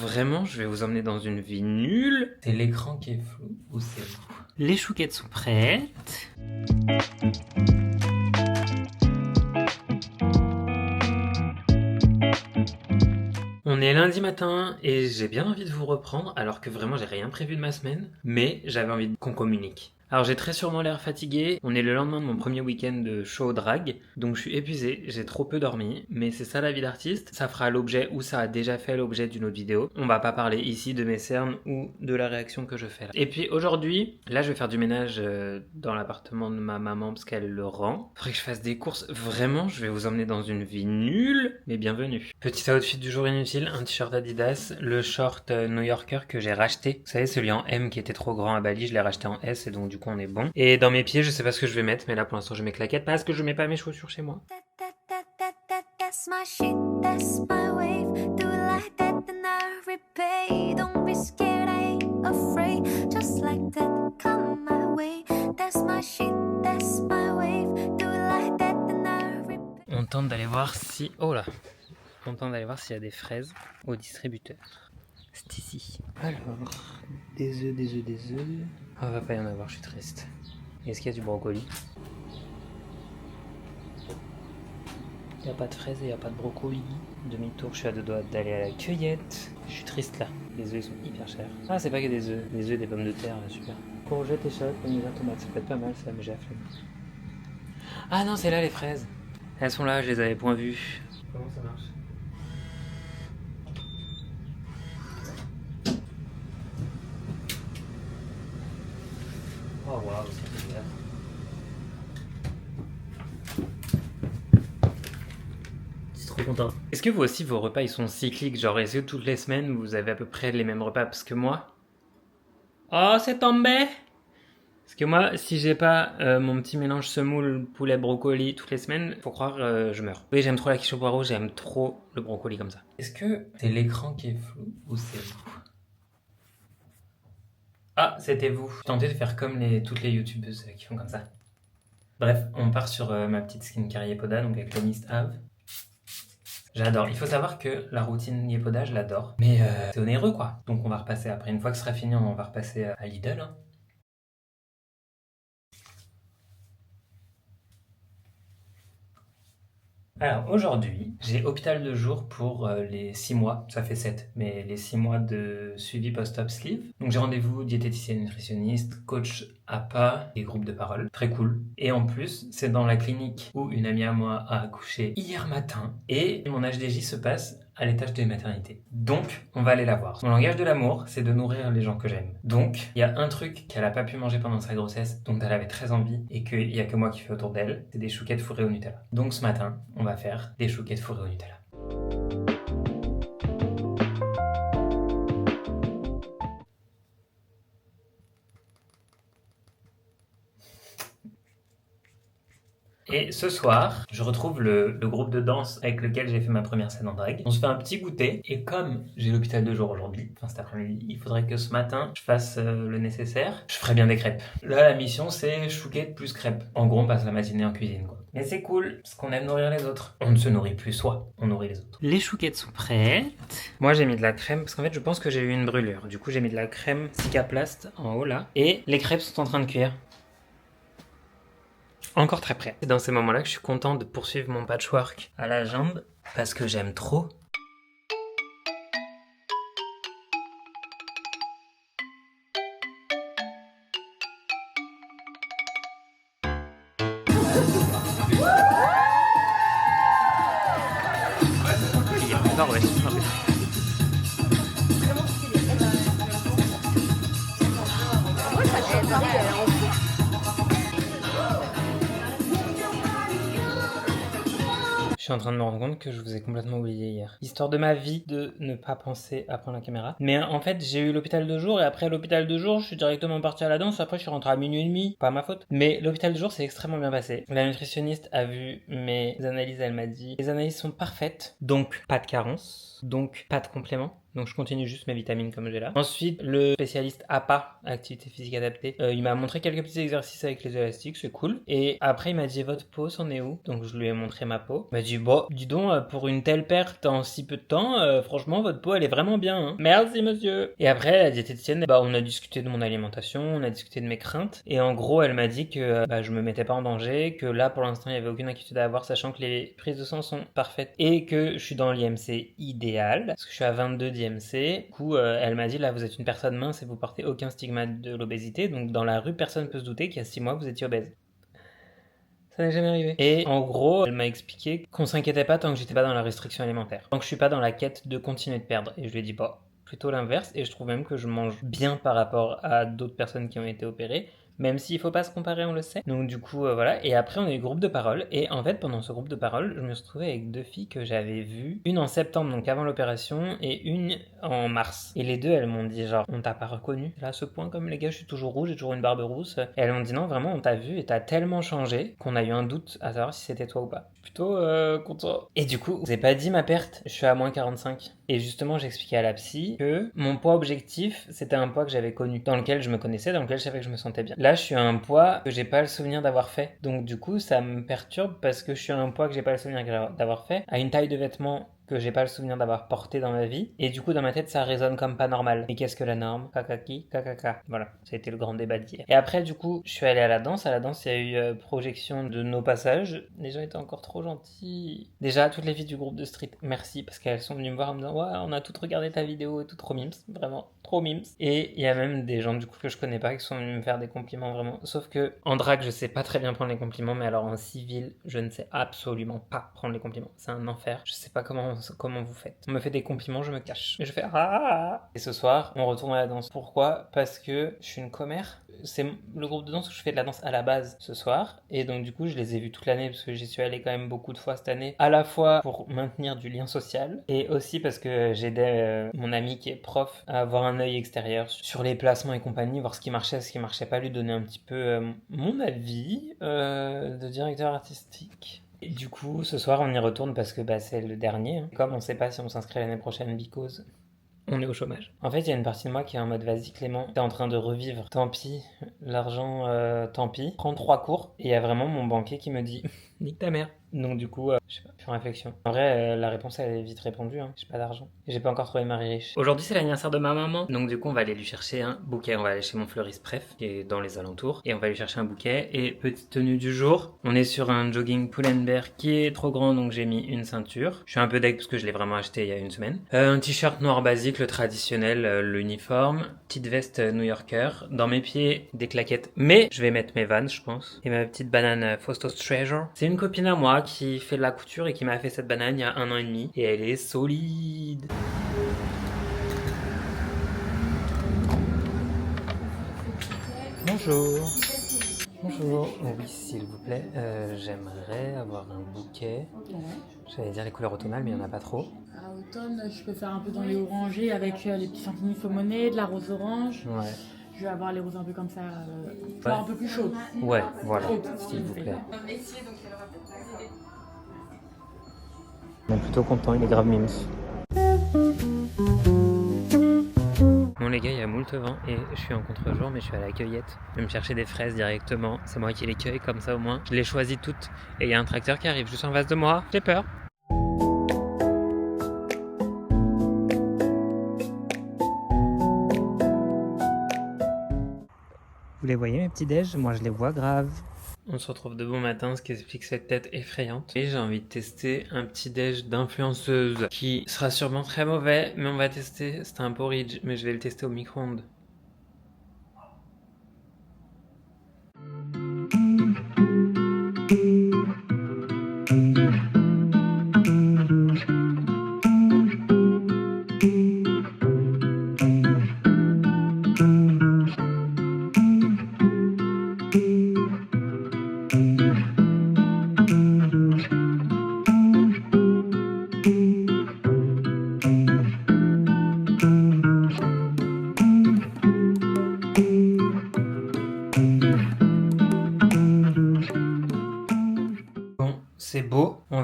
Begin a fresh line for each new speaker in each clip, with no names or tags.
vraiment, je vais vous emmener dans une vie nulle. C'est l'écran qui est flou ou c'est vous? Les chouquettes sont prêtes. On est lundi matin et j'ai bien envie de vous reprendre alors que vraiment j'ai rien prévu de ma semaine, mais j'avais envie qu'on communique. Alors j'ai très sûrement l'air fatigué, on est le lendemain de mon premier week-end de show au drag, donc je suis épuisé, j'ai trop peu dormi, mais c'est ça la vie d'artiste, ça fera l'objet ou ça a déjà fait l'objet d'une autre vidéo. On va pas parler ici de mes cernes ou de la réaction que je fais là. Et puis aujourd'hui, là je vais faire du ménage dans l'appartement de ma maman parce qu'elle le rend. Faudrait que je fasse des courses, vraiment je vais vous emmener dans une vie nulle, mais bienvenue. Petit outfit du jour inutile, un t-shirt Adidas, le short New Yorker que j'ai racheté. Vous savez celui en M qui était trop grand à Bali, je l'ai racheté en S et donc du coup on est bon. Et dans mes pieds, je sais pas ce que je vais mettre, mais là pour l'instant je mets claquettes parce que je mets pas mes chaussures chez moi.
That's my shit, that's my wave. Do it like that, then I repay. Don't be scared, I ain't afraid. Just like that, come my way. That's my shit, that's my wave. Do it like that, then I repay.
On tente d'aller voir si... Oh là. On tente d'aller voir s'il y a des fraises au distributeur. C'est ici. Alors, des œufs, des œufs, des œufs. Ah, va pas y en avoir, je suis triste. Est-ce qu'il y a du brocoli? Il n'y a pas de fraises et il n'y a pas de brocoli. Demi-tour, je suis à deux doigts d'aller à la cueillette. Je suis triste là. Les œufs ils sont hyper chers. Ah, c'est pas que des œufs. Des œufs, des pommes de terre, super. Courgettes, échalotes, pommes de terre, tomates. Ça peut être pas mal ça, mais j'ai la flemme. Ah non, c'est là les fraises. Elles sont là, je les avais point vues. Comment ça marche? Oh waouh, c'est génial. Trop content. Est-ce que vous aussi vos repas ils sont cycliques? Genre est-ce que toutes les semaines vous avez à peu près les mêmes repas? Parce que moi... Oh c'est tombé! Parce que moi si j'ai pas mon petit mélange semoule poulet brocoli toutes les semaines, faut croire je meurs. Oui j'aime trop la quiche au poireau, j'aime trop le brocoli comme ça. Est-ce que c'est l'écran qui est flou ou c'est vous? Ah c'était vous. Je tentais de faire comme toutes les youtubeuses qui font comme ça. Bref, on part sur ma petite skincare Yepoda, donc avec le Mist Have. J'adore. Il faut savoir que la routine Yepoda, je l'adore. Mais c'est onéreux, quoi. Donc on va repasser après. Une fois que ce sera fini, on va repasser à Lidl. Hein. Alors aujourd'hui, j'ai hôpital de jour pour les 6 mois, ça fait 7, mais les 6 mois de suivi post-op sleeve. Donc j'ai rendez-vous diététicienne nutritionniste, coach APA et groupe de parole, très cool. Et en plus, c'est dans la clinique où une amie à moi a accouché hier matin et mon HDJ se passe à l'étage de maternité. Donc, on va aller la voir. Mon langage de l'amour, c'est de nourrir les gens que j'aime. Donc, il y a un truc qu'elle a pas pu manger pendant sa grossesse, dont elle avait très envie, et qu'il y a que moi qui fais autour d'elle, c'est des chouquettes fourrées au Nutella. Donc ce matin, on va faire des chouquettes fourrées au Nutella. Et ce soir, je retrouve le groupe de danse avec lequel j'ai fait ma première scène en drague. On se fait un petit goûter. Et comme j'ai l'hôpital de jour aujourd'hui, enfin cet après-midi, il faudrait que ce matin, je fasse le nécessaire. Je ferai bien des crêpes. Là, la mission, c'est chouquette plus crêpes. En gros, on passe la matinée en cuisine, quoi. Mais c'est cool, parce qu'on aime nourrir les autres. On ne se nourrit plus soi, on nourrit les autres. Les chouquettes sont prêtes. Moi, j'ai mis de la crème, parce qu'en fait, je pense que j'ai eu une brûlure. Du coup, j'ai mis de la crème Cicaplast en haut, là. Et les crêpes sont en train de cuire. Encore très près. C'est dans ces moments-là que je suis content de poursuivre mon patchwork à la jambe parce que j'aime trop. Je suis en train de me rendre compte que je vous ai complètement oublié hier. Histoire de ma vie de ne pas penser à prendre la caméra. Mais en fait, j'ai eu l'hôpital de jour et après l'hôpital de jour, je suis directement parti à la danse. Après, je suis rentré à minuit et demi. Pas ma faute. Mais l'hôpital de jour, c'est extrêmement bien passé. La nutritionniste a vu mes analyses. Elle m'a dit les analyses sont parfaites. Donc, pas de carence. Donc, pas de complément. Donc je continue juste mes vitamines comme j'ai là. Ensuite, le spécialiste APA, activité physique adaptée, il m'a montré quelques petits exercices avec les élastiques, c'est cool. Et après, il m'a dit votre peau, c'en est où? Donc je lui ai montré ma peau. Il m'a dit bon, dis donc, pour une telle perte en si peu de temps, franchement, votre peau, elle est vraiment bien. Hein. Merci monsieur. Et après, la diététicienne, on a discuté de mon alimentation, on a discuté de mes craintes. Et en gros, elle m'a dit que je me mettais pas en danger, que là, pour l'instant, il y avait aucune inquiétude à avoir, sachant que les prises de sang sont parfaites et que je suis dans l'IMC idéal, parce que je suis à 22 d'IMC. Du coup, elle m'a dit là, vous êtes une personne mince et vous portez aucun stigmate de l'obésité, donc dans la rue, personne ne peut se douter qu'il y a 6 mois, vous étiez obèse. Ça n'est jamais arrivé. Et en gros, elle m'a expliqué qu'on s'inquiétait pas tant que j'étais pas dans la restriction alimentaire. Tant que je suis pas dans la quête de continuer de perdre. Et je lui ai dit plutôt l'inverse. Et je trouve même que je mange bien par rapport à d'autres personnes qui ont été opérées. Même s'il faut pas se comparer, on le sait. Donc du coup, voilà. Et après, on a eu le groupe de parole. Et en fait, pendant ce groupe de parole, je me suis retrouvé avec 2 filles que j'avais vues. Une en septembre, donc avant l'opération, et une en mars. Et les deux, elles m'ont dit genre, on t'a pas reconnu. Là, à ce point, comme les gars, je suis toujours rouge, j'ai toujours une barbe rousse. Et elles m'ont dit non, vraiment, on t'a vu et t'as tellement changé qu'on a eu un doute à savoir si c'était toi ou pas. Plutôt content. Et du coup, vous avez pas dit ma perte, je suis à moins 45. Et justement, j'expliquais à la psy que mon poids objectif, c'était un poids que j'avais connu, dans lequel je me connaissais, dans lequel je savais que je me sentais bien. Là, je suis à un poids que j'ai pas le souvenir d'avoir fait. Donc du coup, ça me perturbe parce que je suis à un poids que j'ai pas le souvenir d'avoir fait, à une taille de vêtements que j'ai pas le souvenir d'avoir porté dans ma vie. Et du coup, dans ma tête, ça résonne comme pas normal. Et qu'est-ce que la norme? Kakaki, kakaka. Voilà, ça a été le grand débat d'hier. Et après, du coup, je suis allé à la danse. À la danse, il y a eu projection de nos passages. Les gens étaient encore trop gentils. Déjà, toutes les filles du groupe de street, merci, parce qu'elles sont venues me voir en me disant, ouais, on a toutes regardé ta vidéo et tout, trop mimes. Vraiment, trop mimes. Et il y a même des gens, du coup, que je connais pas, qui sont venus me faire des compliments, vraiment. Sauf que, en drague, je sais pas très bien prendre les compliments, mais alors en civil, je ne sais absolument pas prendre les compliments. C'est un enfer. Je sais pas comment vous faites. On me fait des compliments, je me cache. Et je fais ah. Et ce soir, on retourne à la danse. Pourquoi? Parce que je suis une commère. C'est le groupe de danse où je fais de la danse à la base ce soir. Et donc du coup, je les ai vus toute l'année parce que j'y suis allé quand même beaucoup de fois cette année. À la fois pour maintenir du lien social et aussi parce que j'aidais mon ami qui est prof à avoir un œil extérieur sur les placements et compagnie, voir ce qui marchait pas, lui donner un petit peu mon avis de directeur artistique. Et du coup, ce soir, on y retourne parce que c'est le dernier. Hein. Comme on sait pas si on s'inscrit l'année prochaine because on est au chômage. En fait, il y a une partie de moi qui est en mode vas-y Clément, t'es en train de revivre. Tant pis, l'argent, tant pis. Prends 3 cours. Et il y a vraiment mon banquier qui me dit nique ta mère. Donc du coup, je sais pas, je suis en réflexion. En vrai, la réponse elle est vite répondue, hein. J'ai pas d'argent. J'ai pas encore trouvé mari riche. Aujourd'hui c'est l'anniversaire de ma maman, donc du coup on va aller lui chercher un bouquet. On va aller chez mon fleuriste préf, qui est dans les alentours, et on va lui chercher un bouquet. Et petite tenue du jour, on est sur un jogging Pull&Bear qui est trop grand, donc j'ai mis une ceinture. Je suis un peu deg parce que je l'ai vraiment acheté il y a une semaine. Un t-shirt noir basique, le traditionnel, l'uniforme. Petite veste New-Yorker. Dans mes pieds, des claquettes. Mais je vais mettre mes Vans, je pense. Et ma petite banane Fausto's Treasure. C'est une copine à moi qui fait de la couture et qui m'a fait cette banane il y a 1 an et demi. Et elle est solide. Bonjour. Bonjour. Oui, s'il vous plaît, j'aimerais avoir un bouquet.
Ouais.
J'allais dire les couleurs automnales, mais il n'y en a pas trop.
À automne, je peux faire un peu dans les orangés avec les petits champignons saumonés, de la rose orange.
Ouais.
Je vais avoir les roses un peu comme ça, genre un peu plus chaudes.
Ouais, voilà,
Chaudes,
s'il vous plaît.
plaît.
On est plutôt content, il est grave mimes. Bon les gars, il y a moult vent et je suis en contre-jour mais je suis à la cueillette. Je vais me chercher des fraises directement, c'est moi qui les cueille comme ça au moins. Je les choisis toutes et il y a un tracteur qui arrive juste en face de moi, j'ai peur. Vous les voyez mes petits déj? Moi je les vois grave. On se retrouve de bon matin, ce qui explique cette tête effrayante. Et j'ai envie de tester un petit déj d'influenceuse qui sera sûrement très mauvais, mais on va tester. C'est un porridge, mais je vais le tester au micro-ondes.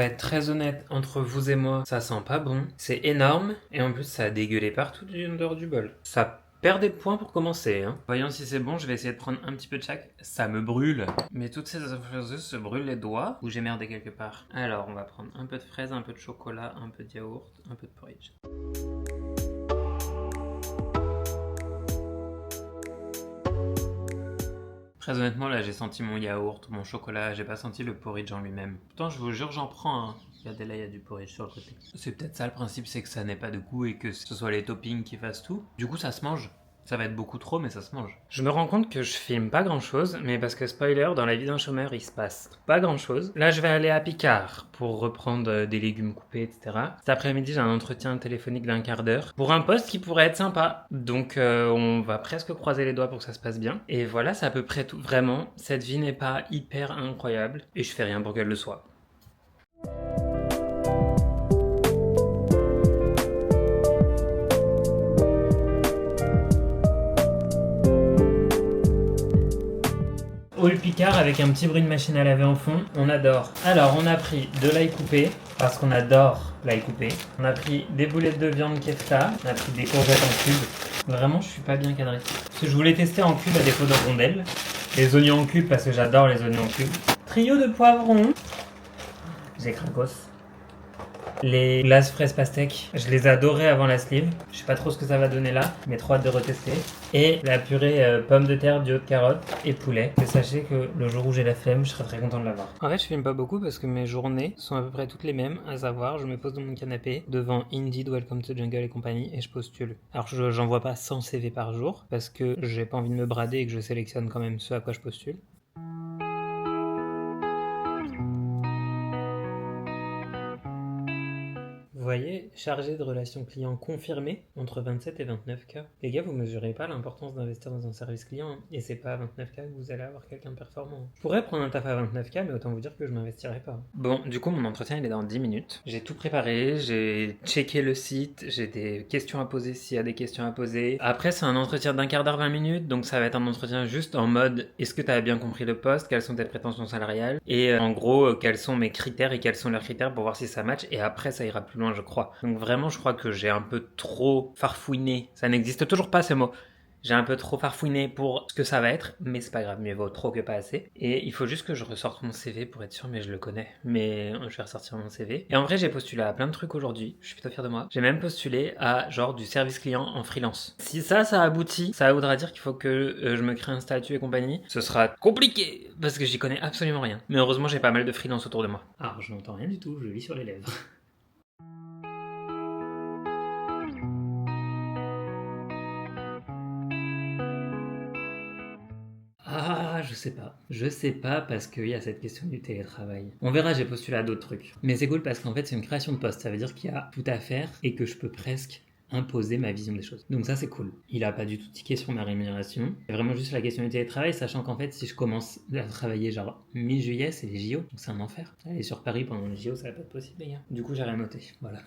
être très honnête, entre vous et moi, ça sent pas bon. C'est énorme, et en plus ça a dégueulé partout en dehors du bol. Ça perd des points pour commencer. Hein. Voyons si c'est bon, je vais essayer de prendre un petit peu de chaque. Ça me brûle. Mais toutes ces influenceuses se brûlent les doigts, ou j'ai merdé quelque part. Alors, on va prendre un peu de fraise, un peu de chocolat, un peu de yaourt, un peu de porridge. Très honnêtement, là, j'ai senti mon yaourt, mon chocolat, j'ai pas senti le porridge en lui-même. Pourtant, je vous jure, j'en prends. Hein. Regardez là, il y a du porridge sur le côté. C'est peut-être ça le principe, c'est que ça n'ait pas de goût et que ce soit les toppings qui fassent tout. Du coup, ça se mange. Ça va être beaucoup trop, mais ça se mange. Je me rends compte que je filme pas grand chose, mais parce que spoiler, dans la vie d'un chômeur, il se passe pas grand chose. Là, je vais aller à Picard pour reprendre des légumes coupés, etc. Cet après-midi, j'ai un entretien téléphonique d'un quart d'heure pour un poste qui pourrait être sympa. Donc, on va presque croiser les doigts pour que ça se passe bien. Et voilà, c'est à peu près tout. Vraiment, cette vie n'est pas hyper incroyable et je fais rien pour qu'elle le soit. Hall Picard avec un petit bruit de machine à laver en fond, on adore. Alors on a pris de l'ail coupé, parce qu'on adore l'ail coupé. On a pris des boulettes de viande kefta, on a pris des courgettes en cubes. Vraiment je suis pas bien cadré. Parce que je voulais tester en cubes à défaut de rondelles. Les oignons en cubes parce que j'adore les oignons en cubes. Trio de poivrons. J'ai cracos. Les glaces fraises pastèques, je les adorais avant la sleeve. Je sais pas trop ce que ça va donner là, mais trop hâte de retester. Et la purée pommes de terre, bio de carottes et poulet. Et sachez que le jour où j'ai la flemme, je serai très content de l'avoir. En fait, je filme pas beaucoup parce que mes journées sont à peu près toutes les mêmes. À savoir, je me pose dans mon canapé devant Indeed, Welcome to Jungle et compagnie et je postule. Alors, j'envoie pas 100 CV par jour parce que j'ai pas envie de me brader et que je sélectionne quand même ceux à quoi je postule. Vous voyez, chargé de relations clients confirmé entre 27 et 29K. Les gars, vous mesurez pas l'importance d'investir dans un service client, hein, et c'est pas à 29K que vous allez avoir quelqu'un de performant. Je pourrais prendre un taf à 29K, mais autant vous dire que je m'investirais pas. Bon, du coup, mon entretien, il est dans 10 minutes. J'ai tout préparé, j'ai checké le site, j'ai des questions à poser s'il y a des questions à poser. Après, c'est un entretien d'un quart d'heure, 20 minutes, donc ça va être un entretien juste en mode est-ce que tu as bien compris le poste, quelles sont tes prétentions salariales, et en gros, quels sont mes critères et quels sont leurs critères pour voir si ça match, et après, ça ira plus loin, je crois. Donc vraiment, je crois que j'ai un peu trop farfouiné. Ça n'existe toujours pas ce mot. J'ai un peu trop farfouiné pour ce que ça va être, mais c'est pas grave, mieux vaut trop que pas assez. Et il faut juste que je ressorte mon CV pour être sûr, mais je le connais. Mais je vais ressortir mon CV. Et en vrai, j'ai postulé à plein de trucs aujourd'hui. Je suis plutôt fier de moi. J'ai même postulé à genre du service client en freelance. Si ça aboutit, ça voudra dire qu'il faut que je me crée un statut et compagnie. Ce sera compliqué parce que j'y connais absolument rien. Mais heureusement, j'ai pas mal de freelance autour de moi. Alors, je n'entends rien du tout, je lis sur les lèvres. Ah, je sais pas. Je sais pas parce qu'il y a cette question du télétravail. On verra, j'ai postulé à d'autres trucs. Mais c'est cool parce qu'en fait, c'est une création de poste. Ça veut dire qu'il y a tout à faire et que je peux presque imposer ma vision des choses. Donc ça, c'est cool. Il a pas du tout tiqué sur ma rémunération. C'est vraiment juste la question du télétravail, sachant qu'en fait, si je commence à travailler genre mi-juillet, c'est les JO. Donc c'est un enfer. Aller sur Paris pendant les JO, ça va pas être possible, les gars. Du coup, j'ai rien noté. Voilà.